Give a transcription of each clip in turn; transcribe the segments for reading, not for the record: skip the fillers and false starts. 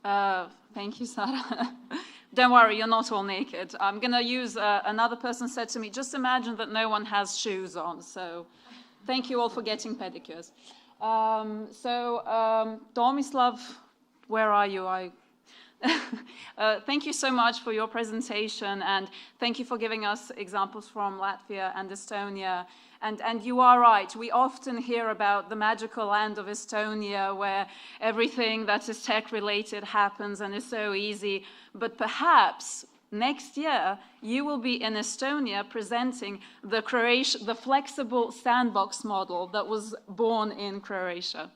Thank you, Sarah. Don't worry, you're not all naked. I'm going to use, another person said to me, just imagine that no one has shoes on. So thank you all for getting pedicures. Tomislav, where are you? Thank you so much for your presentation, and thank you for giving us examples from Latvia and Estonia. And you are right, we often hear about the magical land of Estonia where everything that is tech-related happens and is so easy. But perhaps next year you will be in Estonia presenting the flexible sandbox model that was born in Croatia.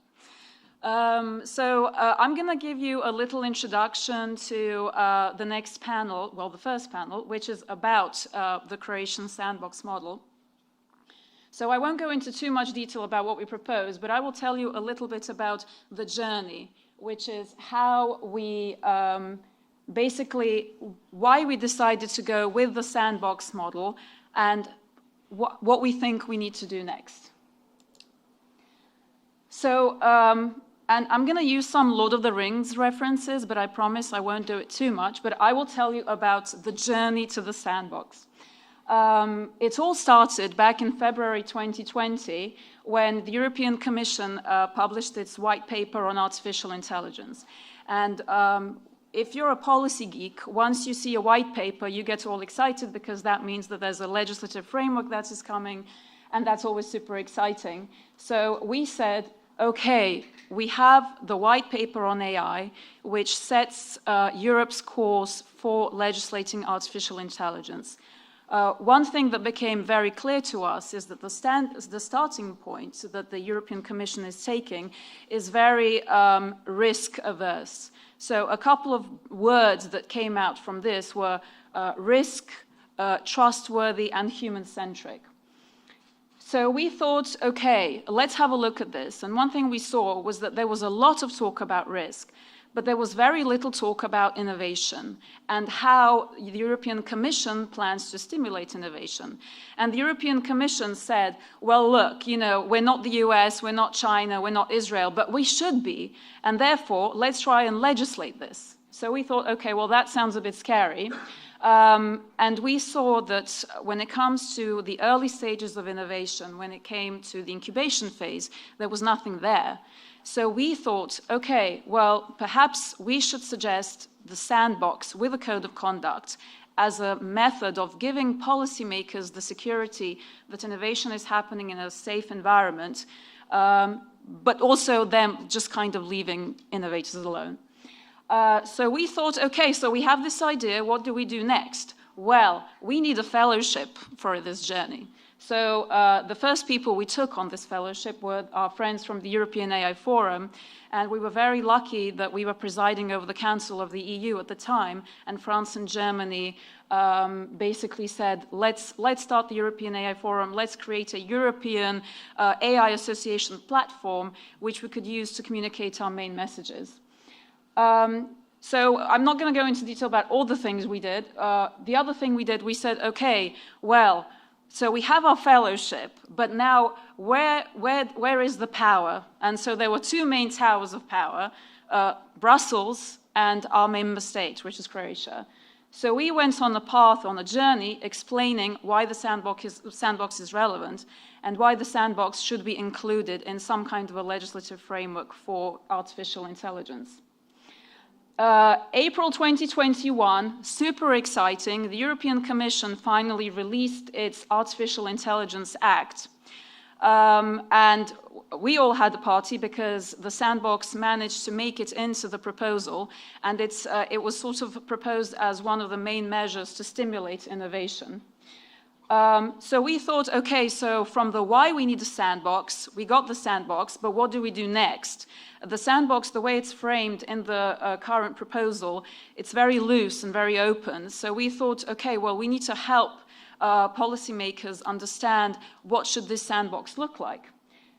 I'm going to give you a little introduction to the next panel, well, the first panel, which is about the Croatian sandbox model. So I won't go into too much detail about what we propose, but I will tell you a little bit about the journey, which is how we basically why we decided to go with the sandbox model and what we think we need to do next. So, and I'm going to use some Lord of the Rings references, but I promise I won't do it too much, but I will tell you about the journey to the sandbox. It all started back in February 2020 when the European Commission published its white paper on artificial intelligence. And if you're a policy geek, once you see a white paper, you get all excited because that means that there's a legislative framework that is coming, and that's always super exciting. So we said, okay, we have the white paper on AI, which sets Europe's course for legislating artificial intelligence. One thing that became very clear to us is that the starting point that the European Commission is taking is very risk-averse. So a couple of words that came out from this were risk, trustworthy, and human-centric. So we thought, okay, let's have a look at this. And one thing we saw was that there was a lot of talk about risk, but there was very little talk about innovation and how the European Commission plans to stimulate innovation. And the European Commission said, well, look, you know, we're not the US, we're not China, we're not Israel, but we should be. And therefore, let's try and legislate this. So we thought, okay, well, that sounds a bit scary. And we saw that when it comes to the early stages of innovation, when it came to the incubation phase, there was nothing there. So we thought, okay, well, perhaps we should suggest the sandbox with a code of conduct as a method of giving policymakers the security that innovation is happening in a safe environment, but also them just kind of leaving innovators alone. So we thought, okay, so we have this idea, what do we do next? Well, we need a fellowship for this journey. So the first people we took on this fellowship were our friends from the European AI Forum, and we were very lucky that we were presiding over the Council of the EU at the time, and France and Germany basically said, let's start the European AI Forum, let's create a European AI association platform which we could use to communicate our main messages. So I'm not going to go into detail about all the things we did. The other thing we did, we said, okay, well, so we have our fellowship, but now where is the power? And so there were two main towers of power, Brussels and our member state, which is Croatia. So we went on a path, on a journey, explaining why the sandbox is relevant and why the sandbox should be included in some kind of a legislative framework for artificial intelligence. April 2021, super exciting, the European Commission finally released its Artificial Intelligence Act. And we all had a party because the sandbox managed to make it into the proposal, and it was sort of proposed as one of the main measures to stimulate innovation. So we thought, okay, so from the why we need a sandbox, we got the sandbox, but what do we do next? The sandbox, the way it's framed in the current proposal, it's very loose and very open. So we thought, okay, well, we need to help policymakers understand what should this sandbox look like.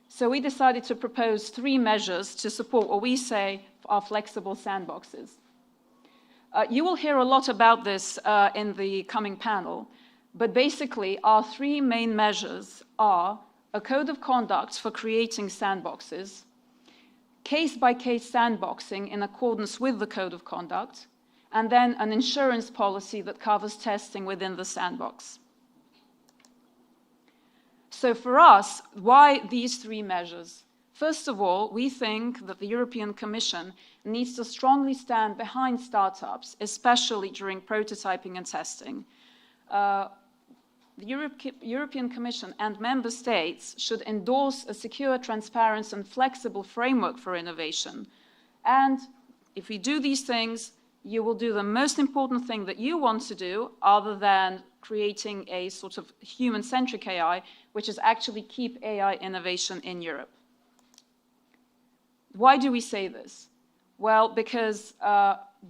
So we decided to propose 3 measures to support what we say are flexible sandboxes. You will hear a lot about this in the coming panel. But basically, our 3 main measures are a code of conduct for creating sandboxes, case-by-case sandboxing in accordance with the Code of Conduct, and then an insurance policy that covers testing within the sandbox. So for us, why these three measures? First of all, we think that the European Commission needs to strongly stand behind startups, especially during prototyping and testing. The European Commission and member states should endorse a secure, transparent, and flexible framework for innovation. And if we do these things, you will do the most important thing that you want to do, other than creating a sort of human-centric AI, which is actually keep AI innovation in Europe. Why do we say this? Well, because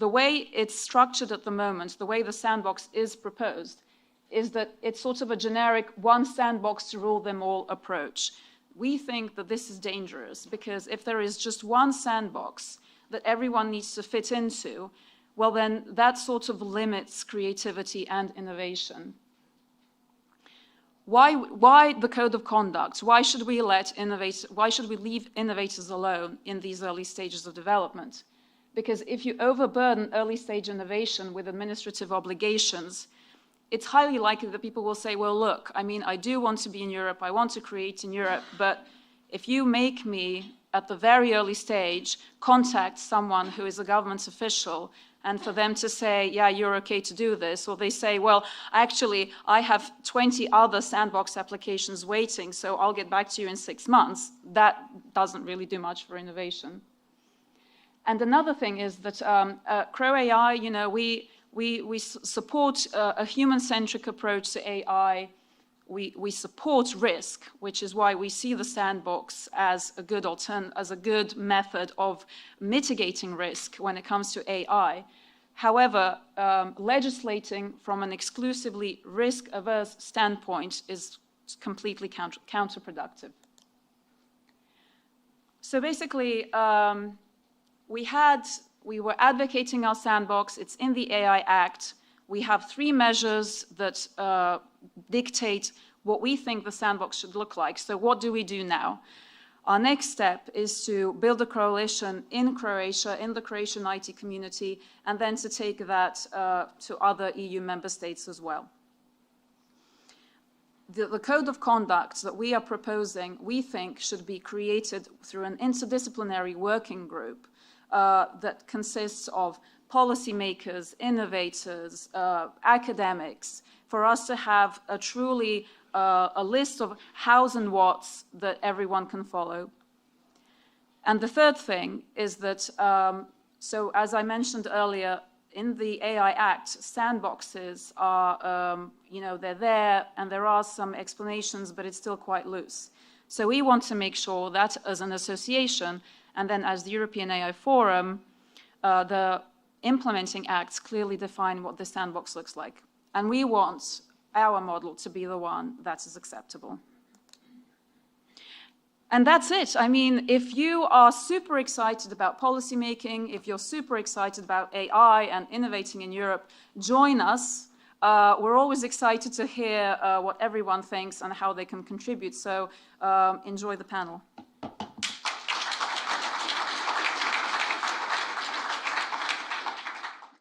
the way it's structured at the moment, the way the sandbox is proposed, is that it's sort of a generic one sandbox to rule them all approach. We think that this is dangerous, because if there is just one sandbox that everyone needs to fit into, well, then that sort of limits creativity and innovation. Why the Code of Conduct? Why should we leave innovators alone in these early stages of development? Because if you overburden early stage innovation with administrative obligations, it's highly likely that people will say, well, look, I mean, I do want to be in Europe, I want to create in Europe, but if you make me, at the very early stage, contact someone who is a government official, and for them to say, yeah, you're okay to do this, or they say, well, actually, I have 20 other sandbox applications waiting, so I'll get back to you in 6 months, that doesn't really do much for innovation. And another thing is that CroAI, you know, we support a human-centric approach to AI. We support risk, which is why we see the sandbox as a good method of mitigating risk when it comes to AI. However, legislating from an exclusively risk-averse standpoint is completely counterproductive. So basically, we were advocating our sandbox. It's in the AI Act. We have 3 measures that dictate what we think the sandbox should look like. So what do we do now? Our next step is to build a coalition in Croatia, in the Croatian IT community, and then to take that to other EU member states as well. The Code of Conduct that we are proposing, we think, should be created through an interdisciplinary working group that consists of policymakers, innovators, academics, for us to have a truly a list of hows and whats that everyone can follow. And the third thing is that, so as I mentioned earlier, in the AI Act, sandboxes are, you know, they're there, and there are some explanations, but it's still quite loose. So we want to make sure that as an association, and then as the European AI Forum, the implementing acts clearly define what the sandbox looks like. And we want our model to be the one that is acceptable. And that's it. I mean, if you are super excited about policymaking, if you're super excited about AI and innovating in Europe, join us. We're always excited to hear what everyone thinks and how they can contribute. So enjoy the panel.